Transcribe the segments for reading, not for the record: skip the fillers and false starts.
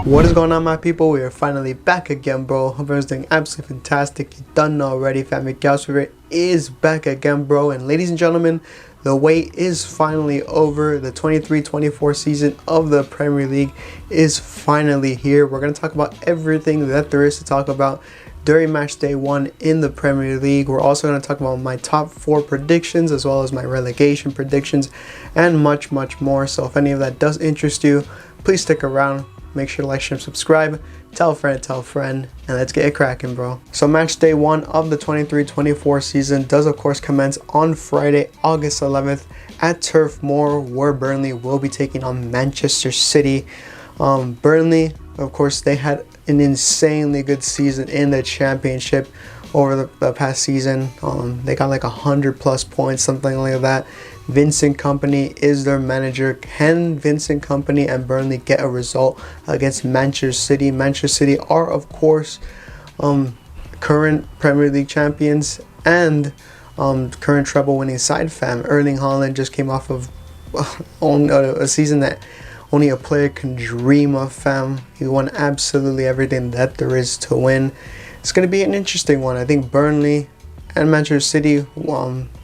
What is going on, my people? We are finally back again, bro. Hope everyone's doing absolutely fantastic. You done know already, family. Favorite is back again, bro. And ladies and gentlemen, the wait is finally over. The 23-24 season of the Premier League is finally here. We're going to talk about everything that there is to talk about during match day 1 in the Premier League. We're also going to talk about my top 4 predictions, as well as my relegation predictions, and much more. So if any of that does interest you, please stick around. Make sure to like, share, and subscribe. Tell a friend, and let's get it cracking, bro. So match day 1 of the 23-24 season does of course commence on Friday, August 11th at Turf Moor, where Burnley will be taking on Manchester City. Burnley, of course, they had an insanely good season in the championship over the past season. They got like 100+ points, something like that. Vincent Kompany is their manager. Can Vincent Kompany and Burnley get a result against Manchester City? Manchester City are, of course, current Premier League champions and current treble winning side, fam. Erling Haaland just came off of a season that only a player can dream of, fam. He won absolutely everything that there is to win. It's going to be an interesting one. I think Burnley and Manchester City,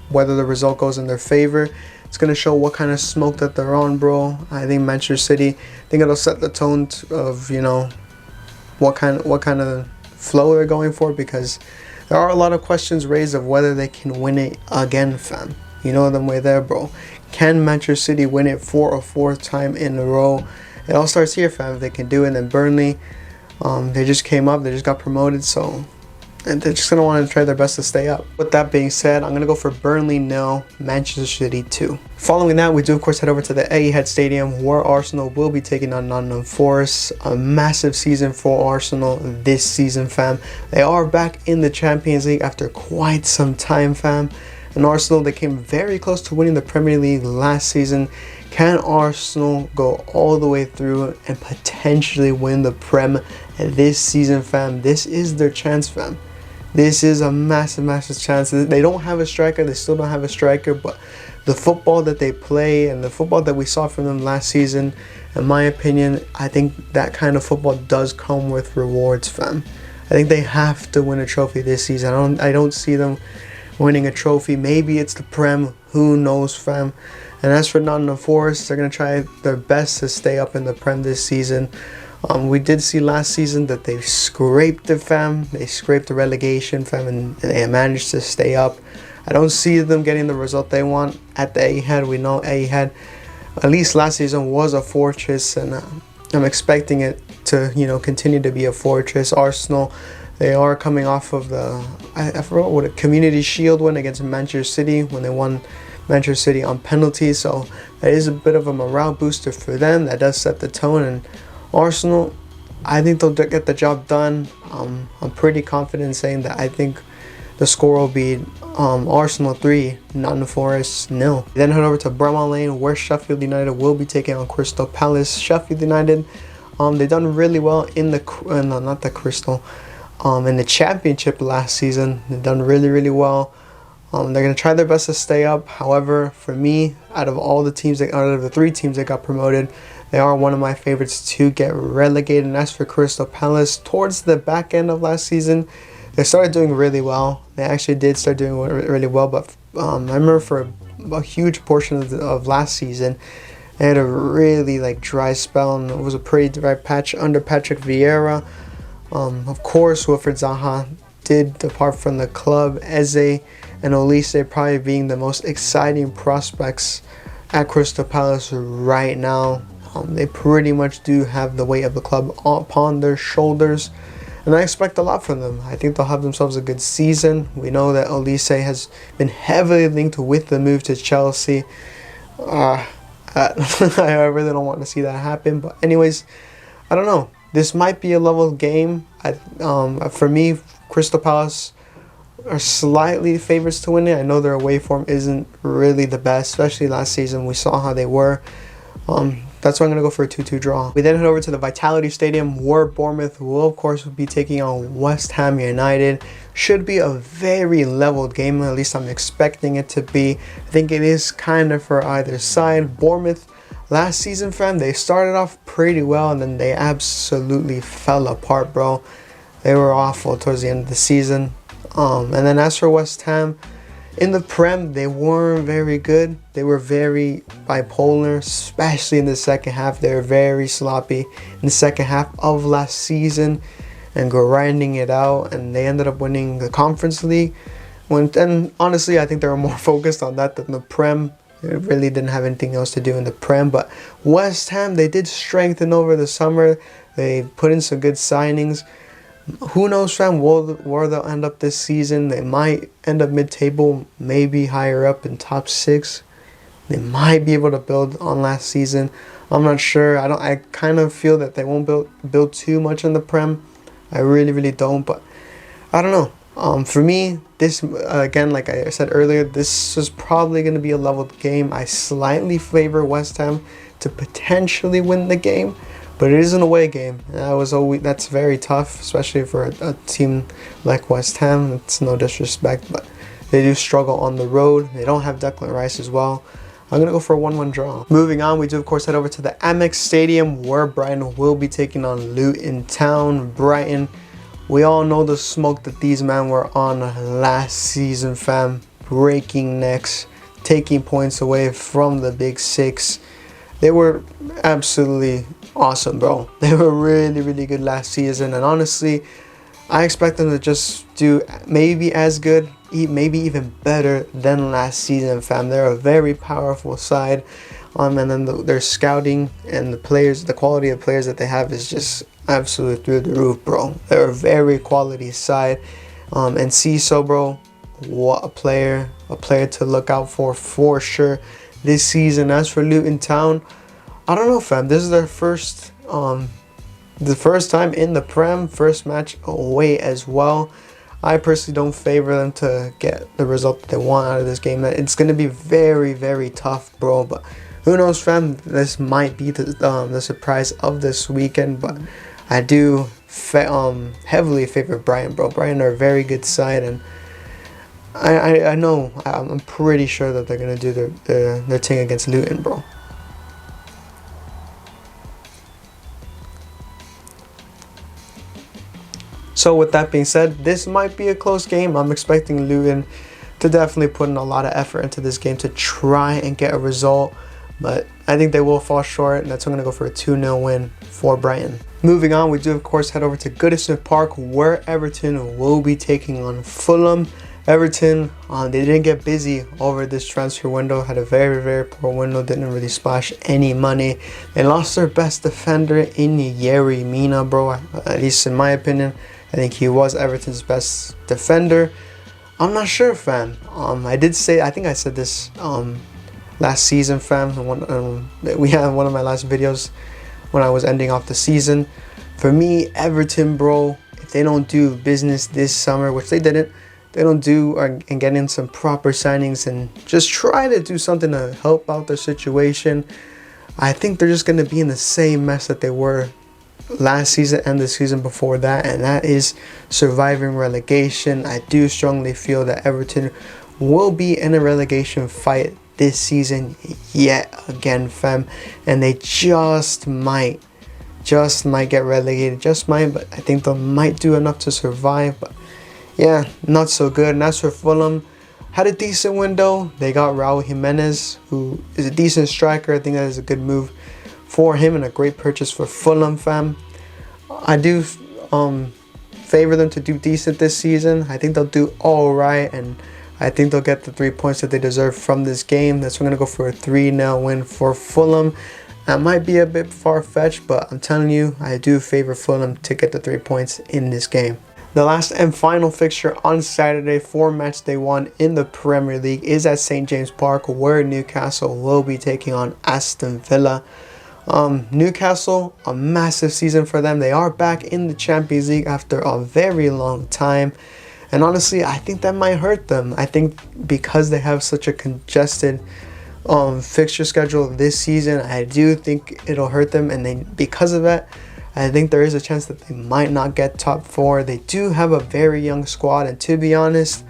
whether the result goes in their favor, it's going to show what kind of smoke that they're on, bro. I think Manchester City, I think it'll set the tone of, you know, what kind of flow they're going for, because there are a lot of questions raised of whether they can win it again, fam. You know them way there, bro. Can Manchester City win it for a 4th time in a row? It all starts here, fam. If they can do it. And then Burnley, they just came up, they just got promoted, so and they're just going to want to try their best to stay up. With that being said, I'm going to go for Burnley 0, Manchester City 2. Following that, we do of course head over to the Etihad Stadium, where Arsenal will be taking on Nottingham Forest. A massive season for Arsenal this season, fam. They are back in the Champions League after quite some time, fam. And Arsenal, they came very close to winning the Premier League last season. Can Arsenal go all the way through and potentially win the Prem this season, fam? This is their chance, fam. This is a massive chance. They don't have a striker. They still don't have a striker. But the football that they play and the football that we saw from them last season, in my opinion, I think that kind of football does come with rewards, fam. I think they have to win a trophy this season. I don't see them winning a trophy. Maybe it's the Prem. Who knows, fam? And as for Nottingham Forest, they're going to try their best to stay up in the Prem this season. We did see last season that they scraped it, fam. They scraped the relegation, fam, and they managed to stay up. I don't see them getting the result they want at the Etihad. We know Etihad, at least last season, was a fortress, and I'm expecting it to, you know, continue to be a fortress. Arsenal, they are coming off of I forgot what a Community Shield win against Manchester City when they won Manchester City on penalties. So that is a bit of a morale booster for them. That does set the tone. And Arsenal, I think they'll get the job done. I'm pretty confident in saying that I think the score will be Arsenal 3, Nottingham Forest 0. Then head over to Bramall Lane, where Sheffield United will be taking on Crystal Palace. Sheffield United, they've done really well in the in the championship last season. They've done really well. They're going to try their best to stay up. However, for me, out of the 3 teams that got promoted, they are one of my favorites to get relegated. And as for Crystal Palace, towards the back end of last season, they started doing really well. They actually did start doing really well. But I remember for a huge portion of last season, they had a really dry spell, and it was a pretty dry patch under Patrick Vieira. Of course, Wilfried Zaha did depart from the club. Eze and Olise probably being the most exciting prospects at Crystal Palace right now. They pretty much do have the weight of the club upon their shoulders, and I expect a lot from them. I think they'll have themselves a good season. We know that Olise has been heavily linked with the move to Chelsea. I really don't want to see that happen, but anyways, I don't know. This might be a level game. For me, Crystal Palace are slightly favorites to win it. I know their away form isn't really the best, especially last season. We saw how they were. That's why I'm going to go for a 2-2 draw. We then head over to the Vitality Stadium, where Bournemouth will, of course, be taking on West Ham United. Should be a very leveled game, at least I'm expecting it to be. I think it is kind of for either side. Bournemouth, last season, fam, they started off pretty well and then they absolutely fell apart, bro. They were awful towards the end of the season. And then as for West Ham, in the Prem, they weren't very good. They were very bipolar, especially in the second half. They were very sloppy in the second half of last season and grinding it out. And they ended up winning the Conference League. And honestly, I think they were more focused on that than the Prem. They really didn't have anything else to do in the Prem. But West Ham, they did strengthen over the summer. They put in some good signings. Who knows, fam, where they'll end up this season. They might end up mid-table, maybe higher up in top 6. They might be able to build on last season. I'm not sure. I kind of feel that they won't build too much in the Prem. I really don't. But I don't know. For me, this again, like I said earlier, this is probably going to be a leveled game. I slightly favor West Ham to potentially win the game. But it is an away game. That's very tough, especially for a team like West Ham. It's no disrespect, but they do struggle on the road. They don't have Declan Rice as well. I'm going to go for a 1-1 draw. Moving on, we do, of course, head over to the Amex Stadium where Brighton will be taking on Luton Town. Brighton, we all know the smoke that these men were on last season, fam. Breaking necks, taking points away from the Big Six. They were absolutely awesome, bro. They were really good last season, and honestly, I expect them to just do maybe as good, maybe even better than last season, fam. They're a very powerful side, and then their scouting and the quality of players that they have is just absolutely through the roof, bro. They're a very quality side, and CISO, bro, what a player to look out for sure this season. As for Luton Town, I don't know, fam. This is their first time in the Prem, first match away as well. I personally don't favor them to get the result that they want out of this game. It's going to be very tough, bro. But who knows, fam? This might be the surprise of this weekend. But I do heavily favor Brighton, bro. Brighton are a very good side, and I know, I'm pretty sure that they're going to do their thing against Luton, bro. So with that being said, this might be a close game. I'm expecting Luton to definitely put in a lot of effort into this game to try and get a result. But I think they will fall short, and that's why I'm going to go for a 2-0 win for Brighton. Moving on, we do, of course, head over to Goodison Park where Everton will be taking on Fulham. Everton, they didn't get busy over this transfer window. Had a very poor window. Didn't really splash any money. They lost their best defender in Yerry Mina, bro. At least in my opinion, I think he was Everton's best defender. I'm not sure, fam. I think I said this last season, fam. We had one of my last videos when I was ending off the season. For me, Everton, bro, if they don't do business this summer, which they didn't, and get in some proper signings and just try to do something to help out their situation, I think they're just going to be in the same mess that they were last season and the season before that, and that is surviving relegation. I do strongly feel that Everton will be in a relegation fight this season yet again, fam, and they just might get relegated, but I think they might do enough to survive. But yeah, not so good. And as for Fulham, had a decent window. They got Raul Jimenez, who is a decent striker. I think that is a good move for him and a great purchase for Fulham, fam. I do favor them to do decent this season. I think they'll do all right, and I think they'll get the 3 points that they deserve from this game. That's why I'm going to go for a 3-0 win for Fulham. That might be a bit far-fetched, but I'm telling you, I do favor Fulham to get the 3 points in this game. The last and final fixture on Saturday for Matchday 1 in the Premier League is at St. James Park, where Newcastle will be taking on Aston Villa. Newcastle, a massive season for them. They are back in the Champions League after a very long time. And honestly, I think that might hurt them. I think because they have such a congested fixture schedule this season, I do think it'll hurt them. And then because of that, I think there is a chance that they might not get top 4. They do have a very young squad, and to be honest,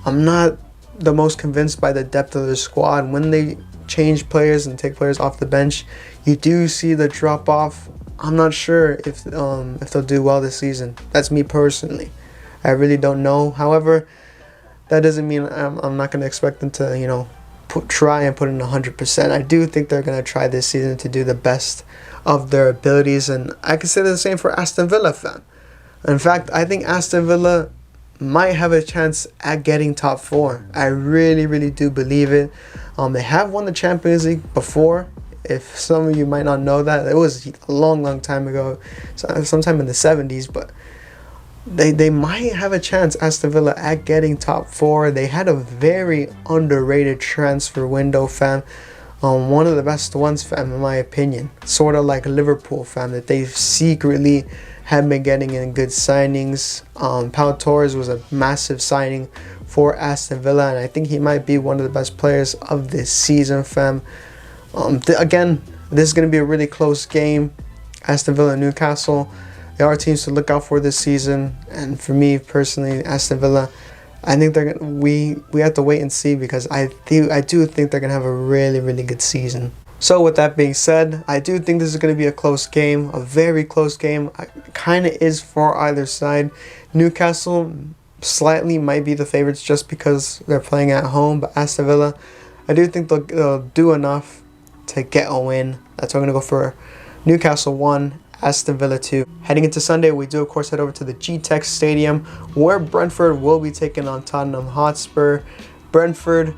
I'm not the most convinced by the depth of the squad. When they change players and take players off the bench, you do see the drop off. I'm not sure if they'll do well this season. That's me personally. I really don't know. However, that doesn't mean I'm not going to expect them to, you know, try and put in 100%. I do think they're going to try this season to do the best of their abilities, and I can say the same for Aston Villa, fam. In fact, I think Aston Villa might have a chance at getting top 4. I really do believe it. They have won the Champions League before. If some of you might not know that, it was a long time ago, sometime in the 70s, but they might have a chance, Aston Villa, at getting top 4. They had a very underrated transfer window, fam. One of the best ones, fam, in my opinion. Sort of like Liverpool, fam, that they secretly have been getting in good signings. Pau Torres was a massive signing for Aston Villa, and I think he might be one of the best players of this season, fam. Again, this is going to be a really close game. Aston Villa and Newcastle, they are teams to look out for this season, and for me personally, Aston Villa, I think they're gonna, we have to wait and see, because I do think they're gonna have a really good season. So with that being said, I do think this is going to be a close game, a very close game. It kind of is for either side. Newcastle slightly might be the favorites just because they're playing at home, but Aston Villa, I do think they'll do enough to get a win. That's why I'm going to go for Newcastle 1, Aston Villa 2. Heading into Sunday, we do of course head over to the GTEC Stadium, where Brentford will be taking on Tottenham Hotspur. Brentford,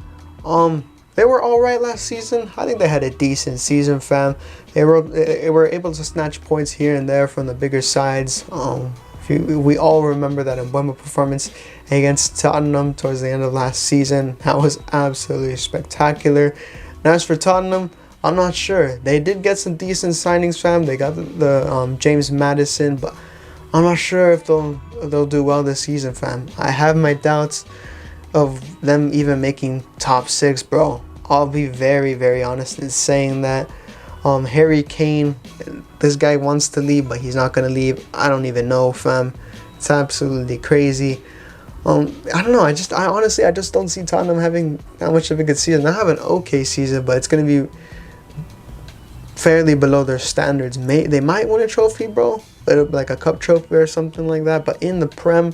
they were alright last season. I think they had a decent season, fam. They were able to snatch points here and there from the bigger sides. We all remember that Bournemouth performance against Tottenham towards the end of last season. That was absolutely spectacular. Now as for Tottenham, I'm not sure. They did get some decent signings, fam. They got the James Maddison, but I'm not sure if they'll do well this season, fam. I have my doubts of them even making top 6, bro. I'll be very honest in saying that. Harry Kane, this guy wants to leave, but he's not gonna leave. I don't even know, fam. It's absolutely crazy. I don't know. I honestly don't see Tottenham having that much of a good season. They'll have an okay season, but it's gonna be fairly below their standards. They might win a trophy, bro, like a cup trophy or something like that. But in the Prem,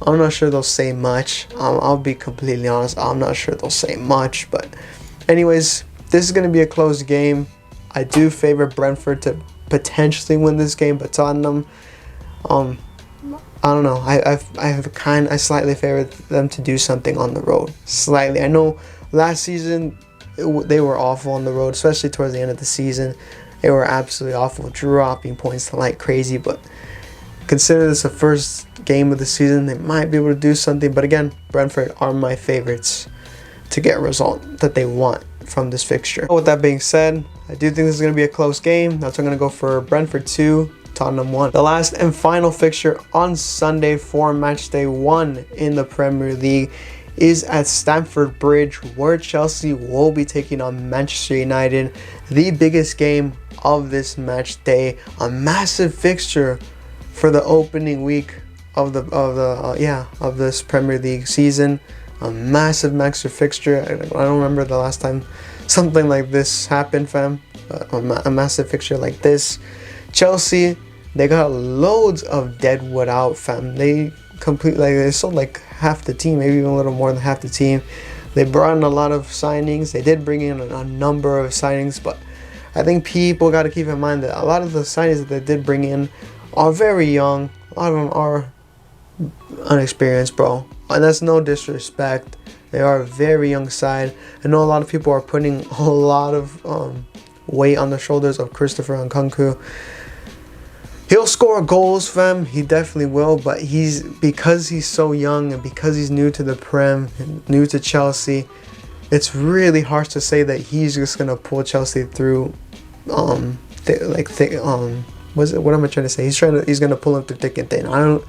I'm not sure they'll say much. I'll be completely honest. I'm not sure they'll say much. But anyways, this is going to be a close game. I do favor Brentford to potentially win this game, but Tottenham, I don't know. I slightly favor them to do something on the road. Slightly. I know last season they were awful on the road, especially towards the end of the season. They were absolutely awful, dropping points like crazy. But consider this the first game of the season. They might be able to do something. But again, Brentford are my favorites to get a result that they want from this fixture. With that being said, I do think this is going to be a close game. That's why I'm going to go for Brentford 2, Tottenham 1. The last and final fixture on Sunday for Matchday 1 in the Premier League is at Stamford Bridge, where Chelsea will be taking on Manchester United. The biggest game of this match day, a massive fixture for the opening week of this Premier League season. A massive fixture. I don't remember the last time something like this happened, fam. A massive fixture like this. Chelsea, they got loads of deadwood out, fam. They sold like half the team, maybe even a little more than half the team. They brought in a lot of signings. They did bring in a number of signings, but I think people got to keep in mind that a lot of the signings that they did bring in are very young. A lot of them are unexperienced, bro. And that's no disrespect. They are a very young side. I know a lot of people are putting a lot of weight on the shoulders of Christopher Nkunku. He'll score goals, fam. He definitely will. But because he's so young and because he's new to the Prem, new to Chelsea, it's really harsh to say that he's just gonna pull Chelsea through. What am I trying to say? He's gonna pull him through thick and thin.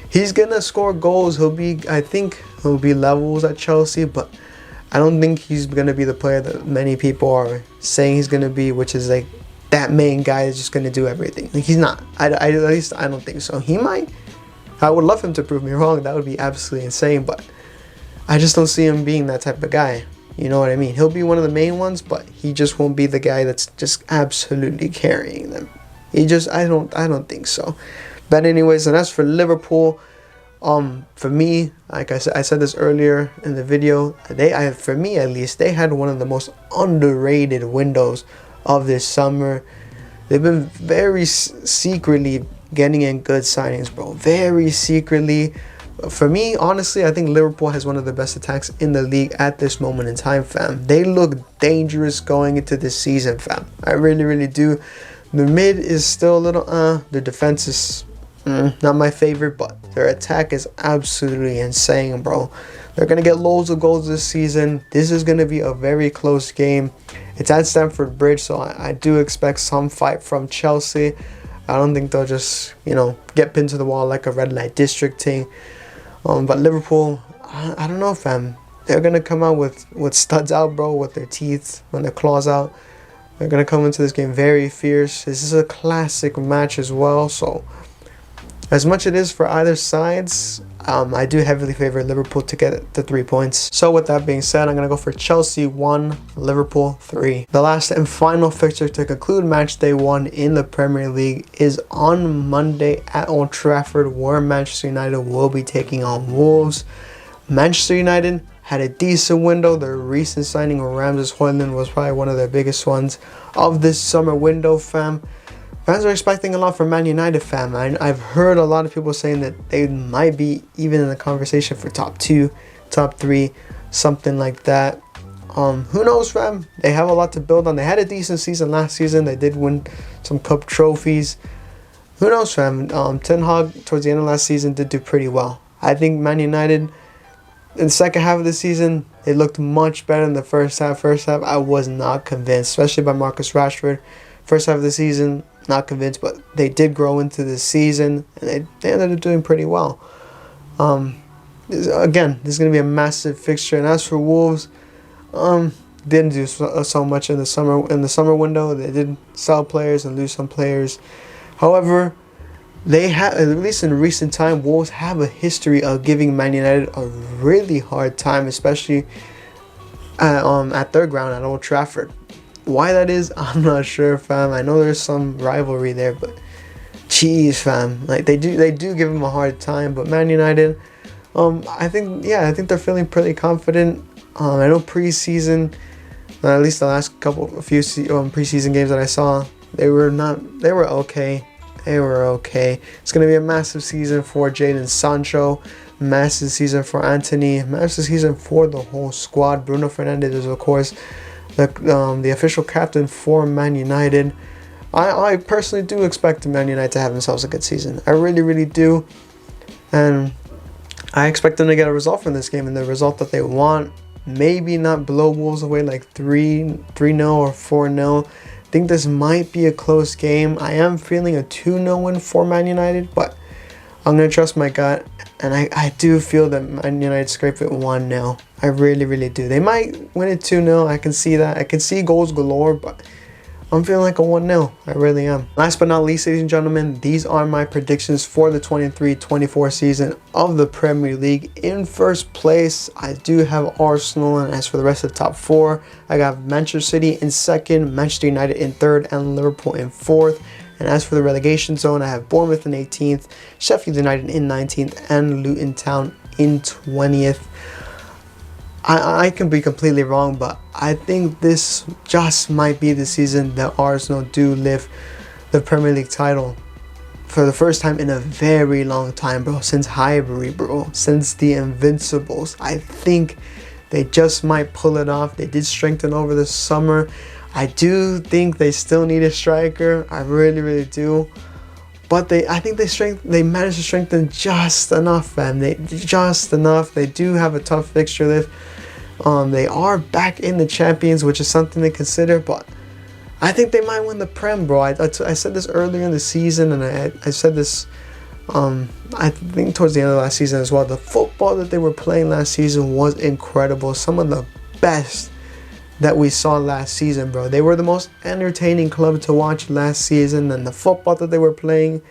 He's gonna score goals. I think he'll be levels at Chelsea, but I don't think he's gonna be the player that many people are saying he's gonna be, which is like that main guy is just gonna do everything. Like, he's not. At least I don't think so. He might. I would love him to prove me wrong. That would be absolutely insane, but I just don't see him being that type of guy. You know what I mean? He'll be one of the main ones, but he just won't be the guy that's just absolutely carrying them. I don't think so. But anyways, and as for Liverpool, for me, like I said this earlier in the video, for me at least, they had one of the most underrated windows of this summer. They've been very secretly getting in good signings, bro. Very secretly. For me, honestly, I think Liverpool has one of the best attacks in the league at this moment in time, fam. They look dangerous going into this season, fam. I really, really do. The mid is still a little, the defense is not my favorite, but their attack is absolutely insane, bro. They're going to get loads of goals this season. This is going to be a very close game. It's at Stamford Bridge, so I do expect some fight from Chelsea. I don't think they'll just, get pinned to the wall like a red light district thing. But Liverpool, I don't know, fam. They're going to come out with studs out, bro, with their teeth, when their claws out. They're going to come into this game very fierce. This is a classic match as well, so as much it is for either sides, I do heavily favor Liverpool to get the 3 points. So with that being said, I'm going to go for Chelsea 1, Liverpool 3. The last and final fixture to conclude match day 1 in the Premier League is on Monday at Old Trafford, where Manchester United will be taking on Wolves. Manchester United had a decent window. Their recent signing of Ramses Højlund was probably one of their biggest ones of this summer window, fam. Fans are expecting a lot from Man United, fam. I've heard a lot of people saying that they might be even in the conversation for top 2, top 3, something like that. Who knows, fam? They have a lot to build on. They had a decent season last season. They did win some cup trophies. Who knows, fam? Ten Hag, towards the end of last season, did do pretty well. I think Man United, in the second half of the season, they looked much better than the first half. First half, I was not convinced, especially by Marcus Rashford. First half of the season, not convinced, but they did grow into the season, and they ended up doing pretty well. Again, this is going to be a massive fixture. And as for Wolves, didn't do so much in the summer window. They did sell players and lose some players. However, they have, at least in recent time, Wolves have a history of giving Man United a really hard time, especially at their ground at Old Trafford. Why that is, I'm not sure, fam. I know there's some rivalry there, but jeez, fam, like they do give them a hard time. But Man United, I think they're feeling pretty confident. I know preseason, at least the last few preseason games that I saw, they were okay. They were okay. It's gonna be a massive season for Jadon Sancho, massive season for Anthony, massive season for the whole squad. Bruno Fernandes is, of course, the official captain for Man United. I personally do expect Man United to have themselves a good season. I really, really do. And I expect them to get a result from this game, and the result that they want. Maybe not blow Wolves away like 3-0 or 4-0. I think this might be a close game. I am feeling a 2-0 win for Man United, but I'm going to trust my gut. And I do feel that Man United scrape it 1-0. I really, really do. They might win it 2-0. I can see that. I can see goals galore, but I'm feeling like a 1-0. I really am. Last but not least, ladies and gentlemen, these are my predictions for the 23-24 season of the Premier League. In first place, I do have Arsenal, and as for the rest of the top 4, I got Manchester City in second, Manchester United in third, and Liverpool in fourth. And as for the relegation zone, I have Bournemouth in 18th, Sheffield United in 19th, and Luton Town in 20th. I can be completely wrong, but I think this just might be the season that Arsenal do lift the Premier League title for the first time in a very long time, bro. Since Highbury, bro. Since the Invincibles. I think they just might pull it off. They did strengthen over the summer. I do think they still need a striker. I really, really do. But I think they managed to strengthen just enough, fam. Just enough. They do have a tough fixture list. They are back in the Champions, which is something to consider. But I think they might win the Prem, bro. I said this earlier in the season, and I said this, I think towards the end of last season as well. The football that they were playing last season was incredible. Some of the best that we saw last season, bro. They were the most entertaining club to watch last season, and the football that they were playing,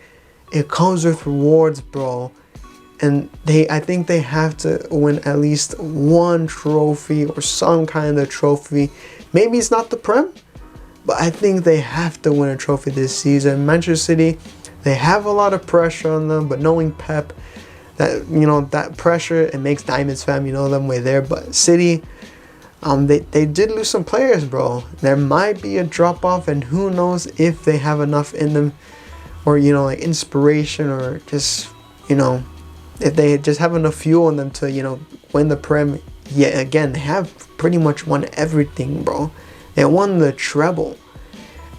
it comes with rewards, bro. and I think they have to win at least one trophy or some kind of trophy. Maybe it's not the Prem, but I think they have to win a trophy this season. Manchester City, they have a lot of pressure on them, but knowing Pep, that, you know, that pressure, it makes diamonds, fam. You know them way there. But City, they did lose some players, bro. There might be a drop off, and who knows if they have enough in them, or, you know, like inspiration, or just, you know, if they just have enough fuel in them to, you know, win the Prem. Yeah, again, they have pretty much won everything, bro. They won the treble.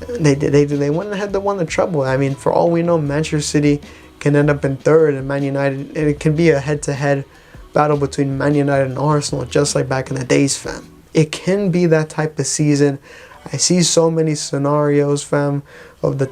They went ahead, they won the treble. I mean, for all we know, Manchester City can end up in third, and Man United, it can be a head-to-head battle between Man United and Arsenal, just like back in the days, fam. It can be that type of season. I see so many scenarios, fam, of the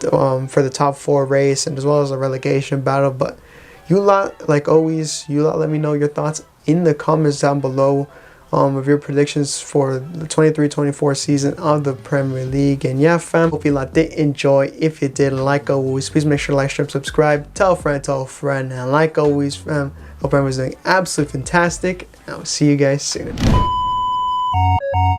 for the top 4 race, and as well as a relegation battle. But you lot, like always, you lot, let me know your thoughts in the comments down below of your predictions for the 23-24 season of the Premier League. And yeah, fam, hope you lot did enjoy. If you did, like always, please make sure to like, share, subscribe, tell a friend, and like always, fam, hope everyone's doing absolutely fantastic. I'll see you guys soon.